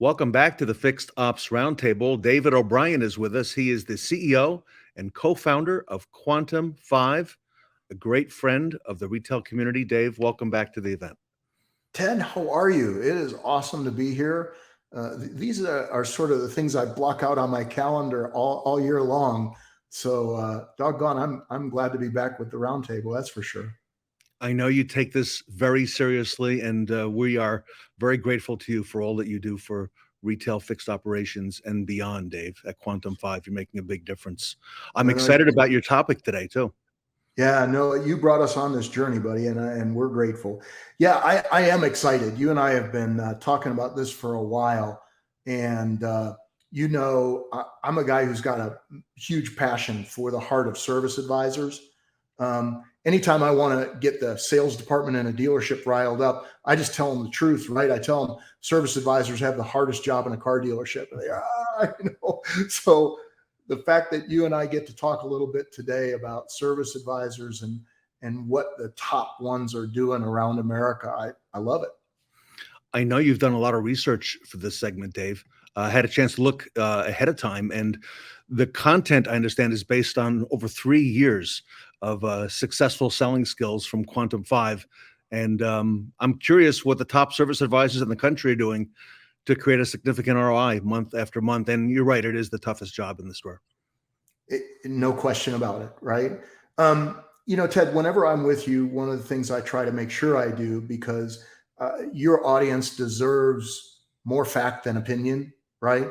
Welcome back to the Fixed Ops Roundtable. David O'Brien is with us. He is the CEO and co-founder of Quantum 5, a great friend of the retail community. Dave, welcome back to the event. Ted, how are you? It is awesome to be here. These are sort of the things I block out on my calendar all year long. So, doggone, I'm glad to be back with the roundtable. That's for sure. I know you take this very seriously, and we are very grateful to you for all that you do for retail fixed operations and beyond, Dave. At Quantum 5, you're making a big difference. I'm No, no, excited about your topic today, too. yeah, no, you brought us on this journey, buddy, and we're grateful. Yeah, I am excited. You and I have been talking about this for a while, and I'm a guy who's got a huge passion for the heart of service advisors. Anytime I want to get the sales department in a dealership riled up, I just tell them the truth, right? I tell them service advisors have the hardest job in a car dealership. And so the fact that you and I get to talk a little bit today about service advisors and what the top ones are doing around America, I love it. I know you've done a lot of research for this segment, Dave. I had a chance to look ahead of time, and the content, I understand, is based on over 3 years of successful selling skills from Quantum 5. And I'm curious what the top service advisors in the country are doing to create a significant ROI month after month. And you're right, it is the toughest job in the store. No question about it, right? Ted, whenever I'm with you, one of the things I try to make sure I do, because your audience deserves more fact than opinion, right?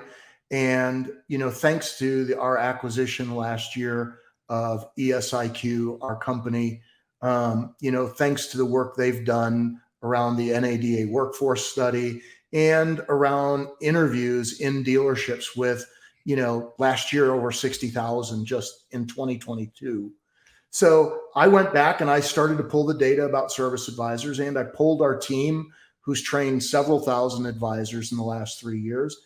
And, thanks to our acquisition last year of ESIQ, our company, thanks to the work they've done around the NADA workforce study and around interviews in dealerships with, last year over 60,000 just in 2022. So I went back and I started to pull the data about service advisors, and I pulled our team who's trained several thousand advisors in the last 3 years.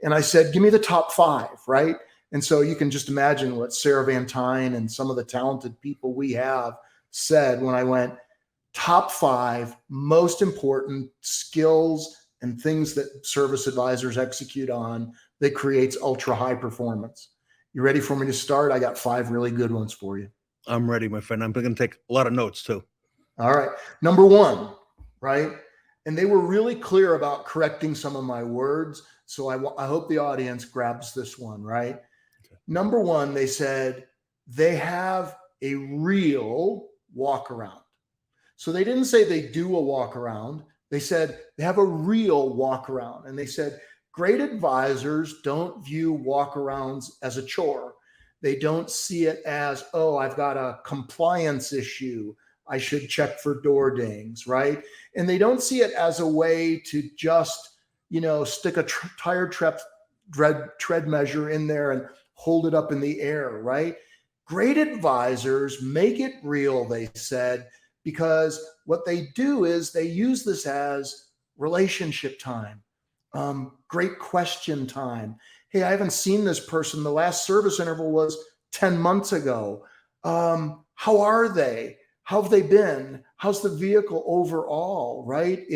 And I said, give me the top 5, right? And so you can just imagine what Sarah Van Tyne and some of the talented people we have said when I went top 5 most important skills and things that service advisors execute on that creates ultra high performance. You ready for me to start? I got 5 really good ones for you. I'm ready, my friend. I'm going to take a lot of notes too. All right. Number 1, right? And they were really clear about correcting some of my words. So I hope the audience grabs this one, right? Okay. Number 1, they said they have a real walk around. So they didn't say they do a walk around. They said they have a real walk around. And they said great advisors don't view walk arounds as a chore. They don't see it as, oh, I've got a compliance issue, I should check for door dings, right? And they don't see it as a way to just, stick a tire tread measure in there and hold it up in the air, right? Great advisors make it real, they said, because what they do is they use this as relationship time, great question time. Hey, I haven't seen this person. The last service interval was 10 months ago. How are they? How have they been? How's the vehicle overall, right?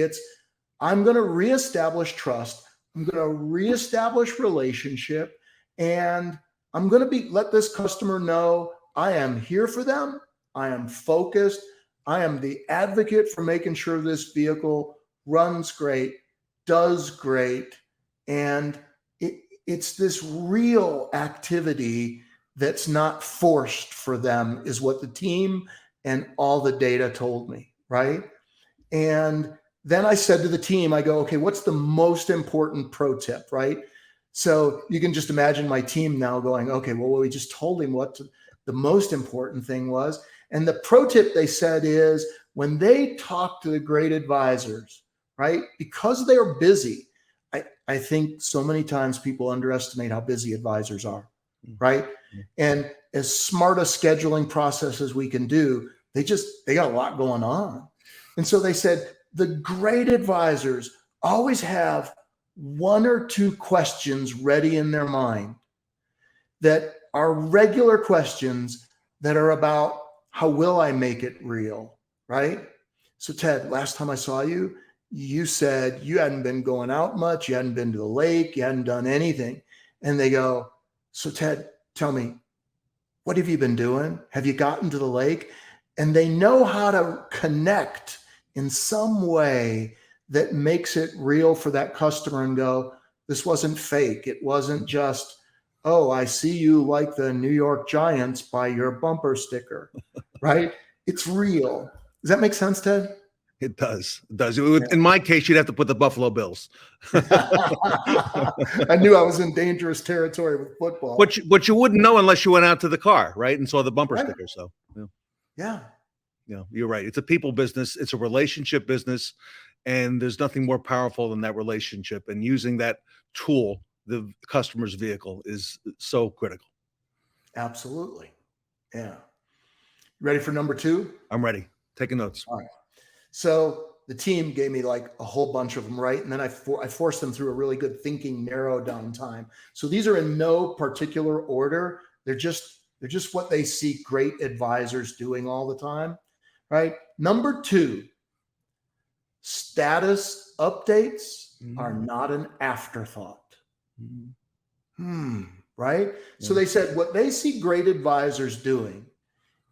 I'm going to reestablish trust. I'm going to reestablish relationship. And I'm going to let this customer know I am here for them. I am focused. I am the advocate for making sure this vehicle runs great, does great. And it's this real activity that's not forced for them, is what the team and all the data told me, right? And then I said to the team, I go, okay, what's the most important pro tip, right? So you can just imagine my team now going, okay, well, we just told him what the most important thing was. And the pro tip they said is when they talk to the great advisors, right? Because they're busy, I think so many times people underestimate how busy advisors are, right? And as smart a scheduling process as we can do, they got a lot going on. And so they said, the great advisors always have 1 or 2 questions ready in their mind that are regular questions that are about how will I make it real, right? So Ted, last time I saw you, you said you hadn't been going out much. You hadn't been to the lake. You hadn't done anything. And they go, so Ted, tell me, what have you been doing? Have you gotten to the lake? And they know how to connect in some way that makes it real for that customer and go, this wasn't fake. It wasn't just, oh, I see you like the New York Giants by your bumper sticker, right? It's real. Does that make sense, Ted? It does. It does. In my case, you'd have to put the Buffalo Bills. I knew I was in dangerous territory with football. But you wouldn't know unless you went out to the car, right, and saw the bumper sticker. So, yeah, you're right. It's a people business. It's a relationship business, and there's nothing more powerful than that relationship. And using that tool, the customer's vehicle, is so critical. Absolutely. Yeah. Ready for number 2? I'm ready. Taking notes. All right. So the team gave me like a whole bunch of them, right? And then I forced them through a really good thinking, narrow down time. So these are in no particular order. They're just what they see great advisors doing all the time, right? Number 2, status updates are not an afterthought. Right? So they said what they see great advisors doing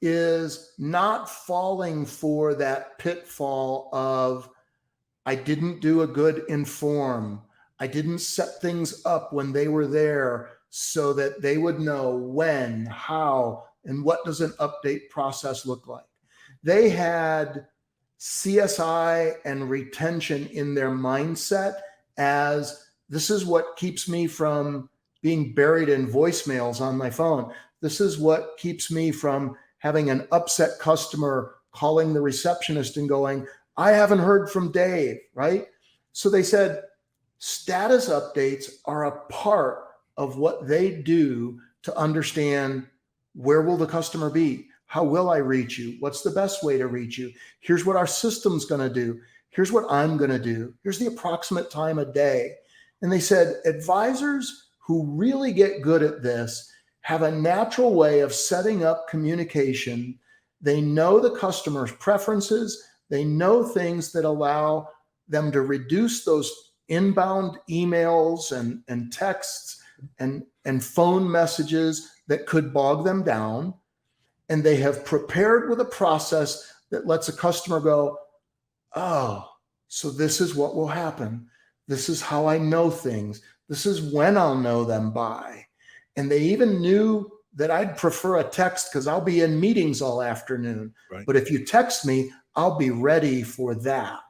is not falling for that pitfall of, I didn't do a good inform. I didn't set things up when they were there so that they would know when, how, and what does an update process look like. They had CSI and retention in their mindset as, this is what keeps me from being buried in voicemails on my phone. This is what keeps me from having an upset customer calling the receptionist and going, I haven't heard from Dave, right? So they said status updates are a part of what they do to understand, where will the customer be? How will I reach you? What's the best way to reach you? Here's what our system's going to do. Here's what I'm going to do. Here's the approximate time a day. And they said advisors who really get good at this have a natural way of setting up communication. They know the customer's preferences. They know things that allow them to reduce those inbound emails and texts and phone messages that could bog them down. And they have prepared with a process that lets a customer go, oh, so this is what will happen. This is how I know things. This is when I'll know them by. And they even knew that I'd prefer a text because I'll be in meetings all afternoon. Right. But if you text me, I'll be ready for that,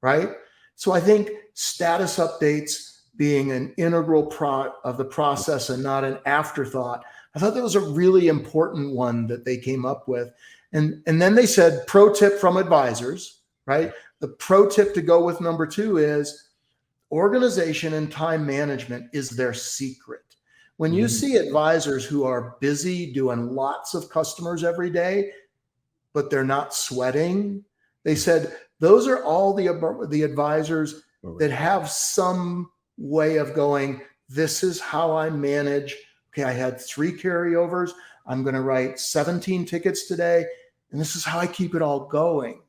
right? So I think status updates being an integral part of the process and not an afterthought, I thought that was a really important one that they came up with. And then they said, pro tip from advisors, right? The pro tip to go with number 2 is organization and time management is their secret. When you see advisors who are busy doing lots of customers every day, but they're not sweating, they said those are all the advisors that have some way of going, this is how I manage. Okay, I had 3 carryovers. I'm going to write 17 tickets today, and this is how I keep it all going.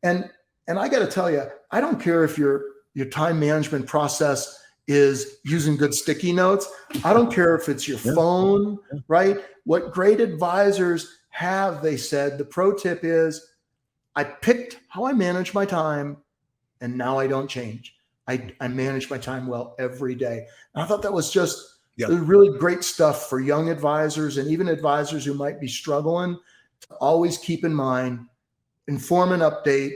And I got to tell you, I don't care if your time management process is using good sticky notes. I don't care if it's your phone, right? What great advisors have, they said, the pro tip is, I picked how I manage my time, and now I don't change. I manage my time well every day. And I thought that was just really great stuff for young advisors and even advisors who might be struggling to always keep in mind, inform and update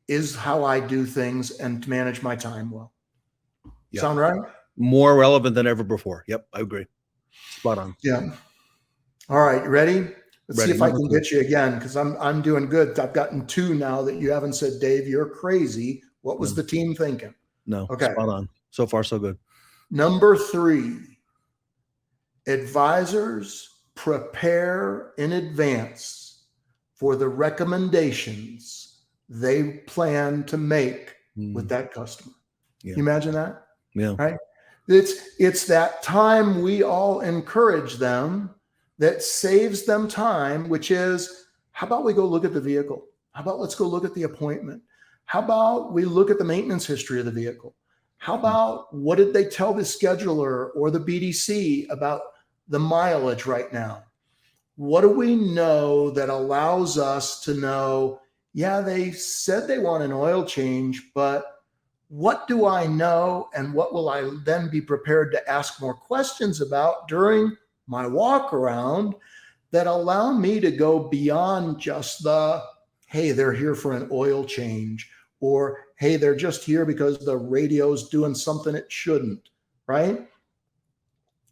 is how I do things and to manage my time well. Yep. Sound right? More relevant than ever before. Yep, I agree. Spot on. Yeah. All right, you ready? Let's see if I can get you again, because I'm doing good. I've gotten 2 now that you haven't said, Dave, you're crazy. What was the team thinking? No. Okay. Spot on. So far, so good. Number 3, advisors prepare in advance for the recommendations they plan to make with that customer. Yeah. Can you imagine that? Yeah. Right. It's that time we all encourage them that saves them time, which is, how about we go look at the vehicle? How about let's go look at the appointment? How about we look at the maintenance history of the vehicle? How about what did they tell the scheduler or the BDC about the mileage right now? What do we know that allows us to know, yeah, they said they want an oil change, but what do I know and what will I then be prepared to ask more questions about during my walk around that allow me to go beyond just the, hey, they're here for an oil change, or hey, they're just here because the radio's doing something it shouldn't, right?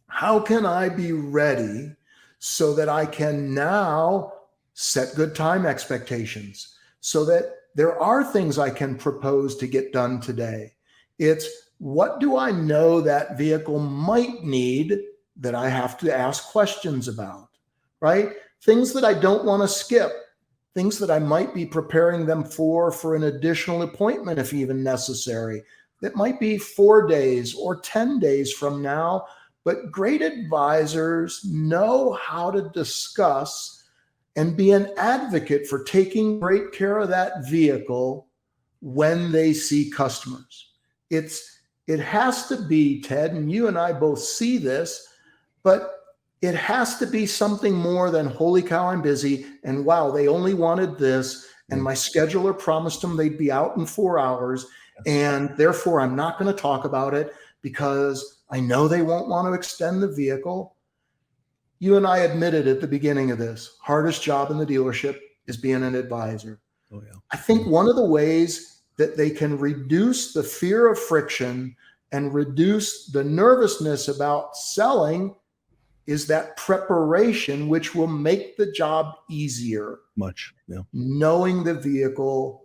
How can I be ready so that I can now set good time expectations so that there are things I can propose to get done today? It's what do I know that vehicle might need that I have to ask questions about, right? Things that I don't want to skip, things that I might be preparing them for an additional appointment if even necessary. That might be 4 days or 10 days from now. But great advisors know how to discuss and be an advocate for taking great care of that vehicle when they see customers. It has to be, Ted, and you and I both see this, but it has to be something more than, holy cow, I'm busy, and wow, they only wanted this, and my scheduler promised them they'd be out in 4 hours, and therefore I'm not going to talk about it because I know they won't want to extend the vehicle. You and I admitted at the beginning of this, hardest job in the dealership is being an advisor. Oh, yeah. I think one of the ways that they can reduce the fear of friction and reduce the nervousness about selling is that preparation, which will make the job easier. Much, yeah. Knowing the vehicle,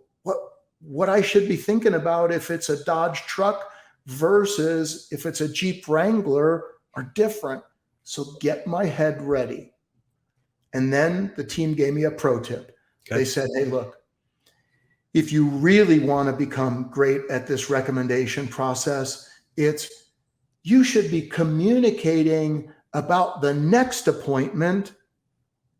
what I should be thinking about if it's a Dodge truck versus if it's a Jeep Wrangler are different. So get my head ready. And then the team gave me a pro tip. Okay. They said, hey, look, if you really want to become great at this recommendation process, you should be communicating about the next appointment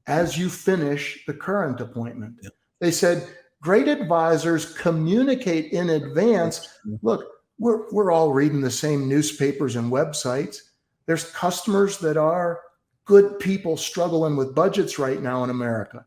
as you finish the current appointment. Yeah. They said, great advisors communicate in advance. Look, we're all reading the same newspapers and websites. There's customers that are good people struggling with budgets right now in America,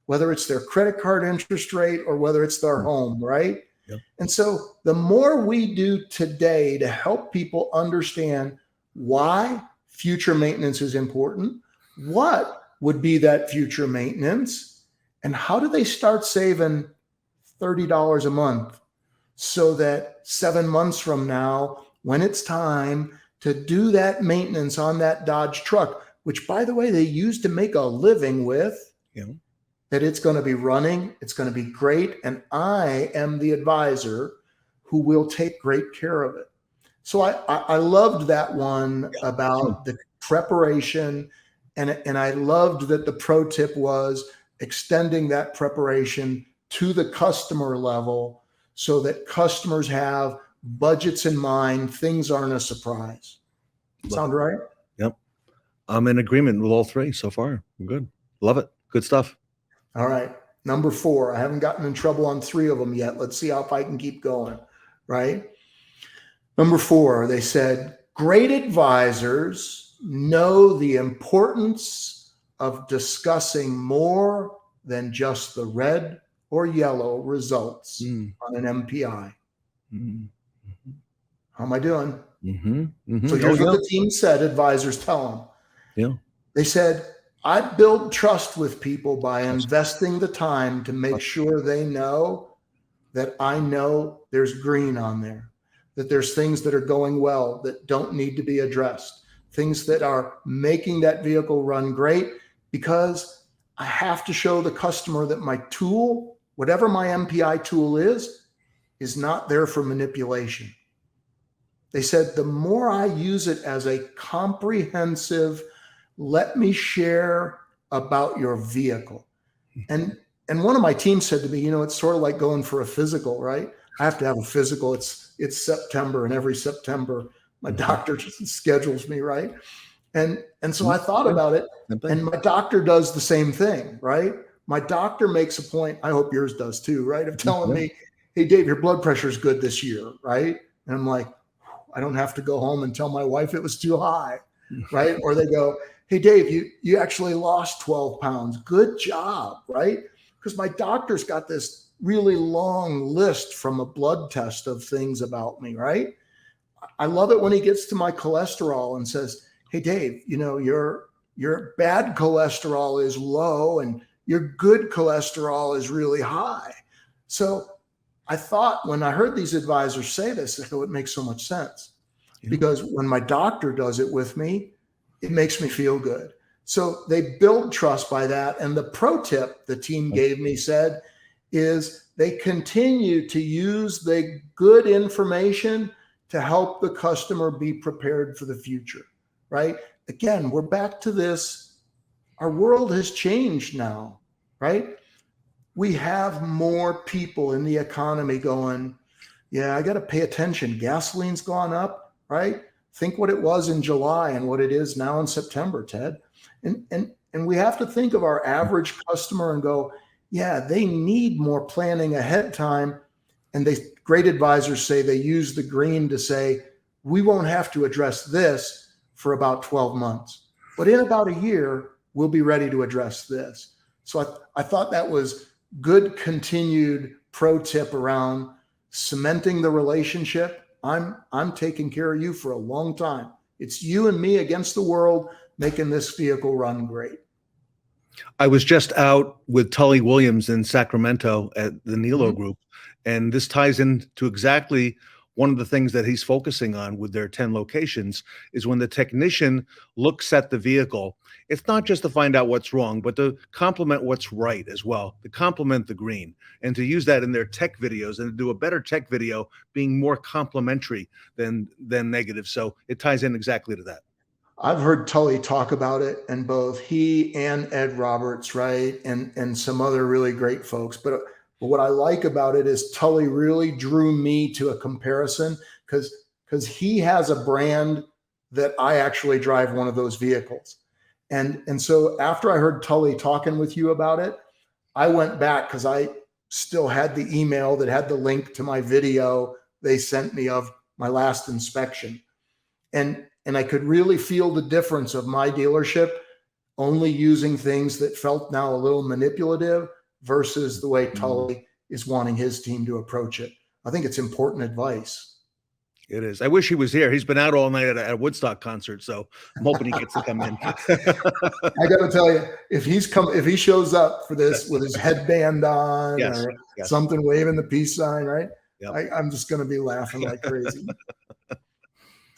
whether it's their credit card interest rate or whether it's their home, right? Yep. And so the more we do today to help people understand why future maintenance is important, what would be that future maintenance, and how do they start saving $30 a month so that 7 months from now, when it's time to do that maintenance on that Dodge truck, which, by the way, they used to make a living with, that it's going to be running, it's going to be great, and I am the advisor who will take great care of it. So I loved that one about the preparation, and I loved that the pro tip was extending that preparation to the customer level so that customers have budgets in mind, things aren't a surprise. Sound right? Yep. I'm in agreement with all three so far. I'm good. Love it. Good stuff. All right. Number 4. I haven't gotten in trouble on 3 of them yet. Let's see how I can keep going, right? Number 4, they said, great advisors know the importance of discussing more than just the red or yellow results on an MPI. How am I doing? So here's what the team said, advisors tell them. Yeah. They said, I build trust with people by investing the time to make sure they know that I know there's green on there, that there's things that are going well that don't need to be addressed, things that are making that vehicle run great, because I have to show the customer that my tool, whatever my MPI tool is not there for manipulation. They said, the more I use it as a comprehensive, let me share about your vehicle. And one of my team said to me, it's sort of like going for a physical, right? I have to have a physical. It's September, and every September my doctor schedules me, right? And so I thought about it, and my doctor does the same thing, right? My doctor makes a point, I hope yours does too, right? Of telling me, hey, Dave, your blood pressure is good this year, right? And I'm like, I don't have to go home and tell my wife it was too high, right? Or they go, hey, Dave, you actually lost 12 pounds. Good job, right? Because my doctor's got this really long list from a blood test of things about me, right? I love it when he gets to my cholesterol and says, hey, Dave, your bad cholesterol is low and your good cholesterol is really high. So I thought when I heard these advisors say this, I go, it makes so much sense. Yeah. Because when my doctor does it with me, it makes me feel good. So they build trust by that. And the pro tip the team gave me said is they continue to use the good information to help the customer be prepared for the future, right? Again, we're back to this. Our world has changed now, right? We have more people in the economy going, yeah, I got to pay attention. Gasoline's gone up, right? Think what it was in July and what it is now in September, Ted. And we have to think of our average customer and go, yeah, they need more planning ahead of time. And great advisors say they use the green to say, we won't have to address this for about 12 months. But in about a year, we'll be ready to address this. So I thought that was good continued pro tip around cementing the relationship. I'm taking care of you for a long time. It's you and me against the world making this vehicle run great. I was just out with Tully Williams in Sacramento at the Nilo group, and this ties into exactly one of the things that he's focusing on with their 10 locations is when the technician looks at the vehicle, it's not just to find out what's wrong, but to complement what's right as well, to complement the green, and to use that in their tech videos and to do a better tech video being more complimentary than negative. So it ties in exactly to that. I've heard Tully talk about it, and both he and Ed Roberts, right, and some other really great folks. But what I like about it is Tully really drew me to a comparison because he has a brand that I actually drive one of those vehicles. And so after I heard Tully talking with you about it, I went back because I still had the email that had the link to my video they sent me of my last inspection. And I could really feel the difference of my dealership only using things that felt now a little manipulative versus the way Tully is wanting his team to approach it. I think it's important advice. It is. I wish he was here. He's been out all night at a Woodstock concert, so I'm hoping he gets to come in. I got to tell you, if he shows up for this with his headband on or something waving the peace sign, right? Yep. I'm just going to be laughing like crazy.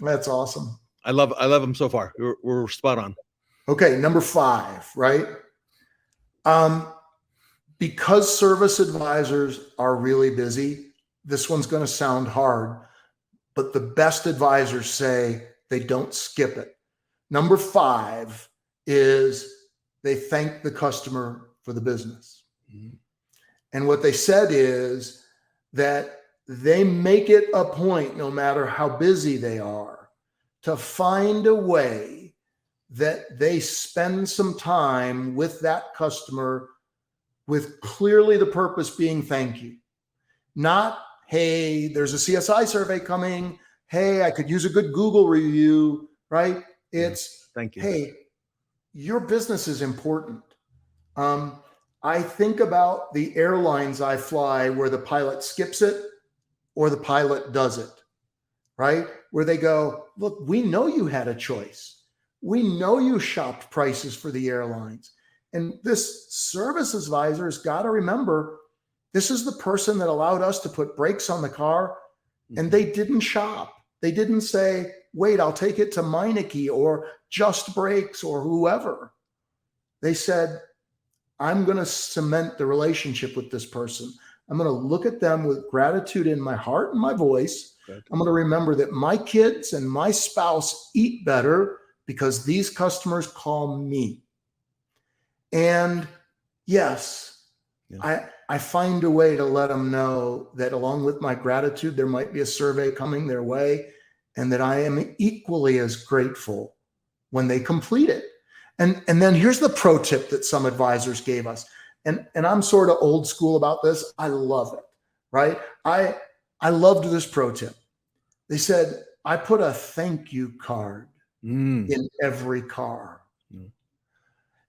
That's awesome. I love him so far. We're spot on. Okay, number 5, right? Because service advisors are really busy, this one's going to sound hard, but the best advisors say they don't skip it. Number 5 is they thank the customer for the business. Mm-hmm. And what they said is that they make it a point, no matter how busy they are, to find a way that they spend some time with that customer with clearly the purpose being thank you. Not, hey, there's a CSI survey coming. Hey, I could use a good Google review, right? It's, thank you. Hey, your business is important. I think about the airlines I fly where the pilot skips it or the pilot does it, right? Where they go, look, we know you had a choice. We know you shopped prices for the airlines. And this service advisor's got to remember, this is the person that allowed us to put brakes on the car, and they didn't shop. They didn't say, wait, I'll take it to Meineke or Just Brakes or whoever. They said, I'm going to cement the relationship with this person. I'm going to look at them with gratitude in my heart and my voice. I'm going to remember that my kids and my spouse eat better because these customers call me. And yes, I find a way to let them know that along with my gratitude, there might be a survey coming their way and that I am equally as grateful when they complete it. And then here's the pro tip that some advisors gave us. And I'm sort of old school about this. I love it. right? I loved this pro tip. They said, I put a thank you card in every car.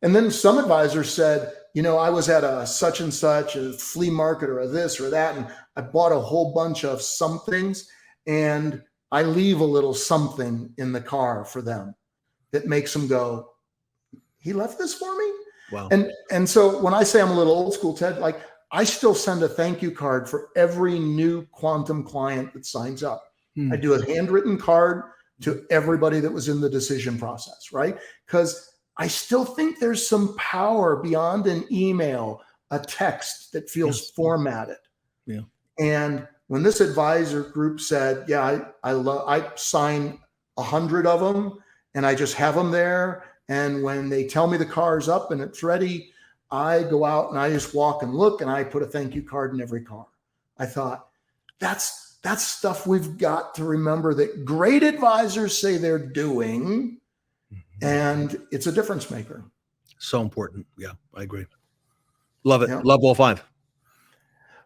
And then some advisors said, I was at a such and such a flea market or a this or that, and I bought a whole bunch of some things, and I leave a little something in the car for them that makes them go, he left this for me? Wow. And so when I say I'm a little old school, Ted, like I still send a thank you card for every new Quantum client that signs up. I do a handwritten card to everybody that was in the decision process, right? Because I still think there's some power beyond an email, a text that feels formatted. Yeah. And when this advisor group said, yeah, I sign 100 of them and I just have them there. And when they tell me the car's up and it's ready, I go out and I just walk and look and I put a thank you card in every car. I thought that's stuff we've got to remember that great advisors say they're doing, and it's a difference maker. So important. Yeah, I agree. Love it. Yeah. Love all five.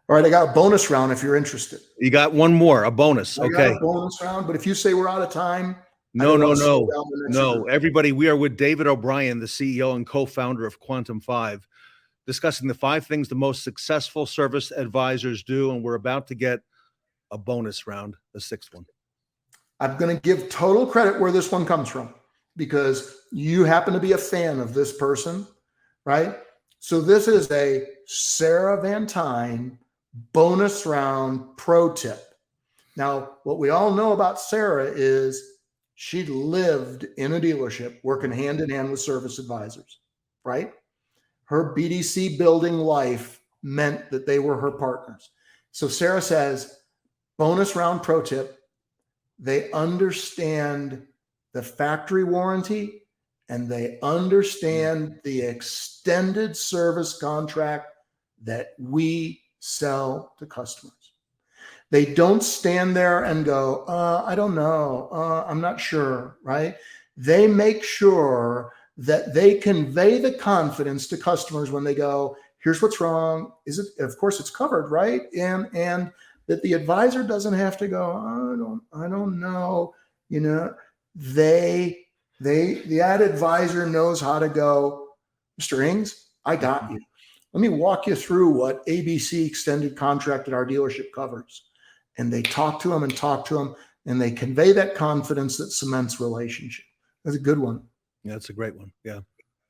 All right, I got a bonus round if you're interested. You got one more, a bonus. I got a bonus round, but if you say we're out of time, no. Everybody, we are with David O'Brien, the CEO and co-founder of Quantum 5, discussing the 5 things the most successful service advisors do, and we're about to get a bonus round, the 6th one. I'm going to give total credit where this one comes from because you happen to be a fan of this person, right? So this is a Sarah Van Tine bonus round pro tip. Now, what we all know about Sarah is she lived in a dealership working hand in hand with service advisors, right? Her BDC building life meant that they were her partners. So Sarah says, bonus round pro tip, they understand the factory warranty and they understand the extended service contract that we sell to customers. They don't stand there and go, I don't know, I'm not sure, right? They make sure that they convey the confidence to customers when they go, here's what's wrong. Is it, of course it's covered, right? And that the advisor doesn't have to go, I don't know, that advisor knows how to go, Mr. Ings, I got you. Let me walk you through what ABC extended contract at our dealership covers. And they talk to them and they convey that confidence that cements relationship. That's a good one. Yeah, that's a great one. Yeah.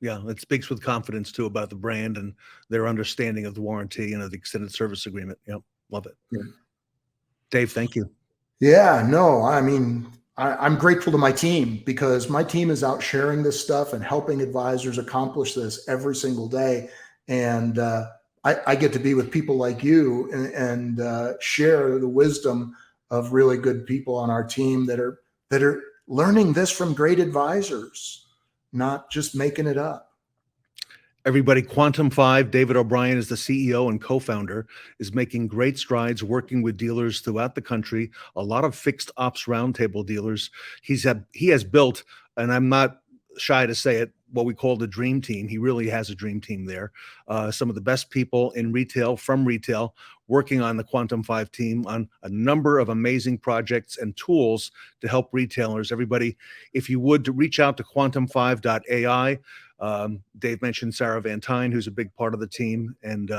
It speaks with confidence too about the brand and their understanding of the warranty and of the extended service agreement. Yep. Love it. Yeah. Dave, thank you. Yeah, no, I mean, I'm grateful to my team because my team is out sharing this stuff and helping advisors accomplish this every single day. And I get to be with people like you and share the wisdom of really good people on our team that are learning this from great advisors, not just making it up. Everybody, Quantum 5, David O'Brien is the CEO and co-founder, is making great strides working with dealers throughout the country, a lot of fixed ops roundtable dealers. He has built, and I'm not shy to say it, what we call the dream team. He really has a dream team there. Some of the best people in retail, from retail, working on the Quantum 5 team on a number of amazing projects and tools to help retailers. Everybody, if you would, to reach out to quantum5.ai. Dave mentioned Sarah Van Tine, who's a big part of the team. And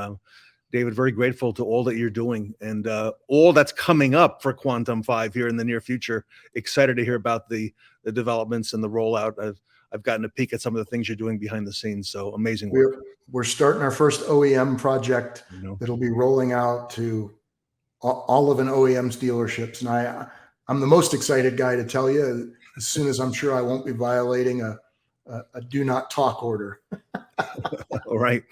David, very grateful to all that you're doing and all that's coming up for Quantum 5 here in the near future. Excited to hear about the developments and the rollout. I've gotten a peek at some of the things you're doing behind the scenes. So amazing work. We're starting our first OEM project that'll be rolling out to all of an OEM's dealerships. And I'm the most excited guy to tell you, as soon as I'm sure I won't be violating a do not talk order. All right.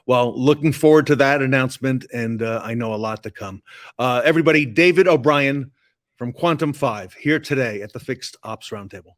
Well, looking forward to that announcement. And I know a lot to come. Everybody, David O'Brien from Quantum 5 here today at the Fixed Ops Roundtable.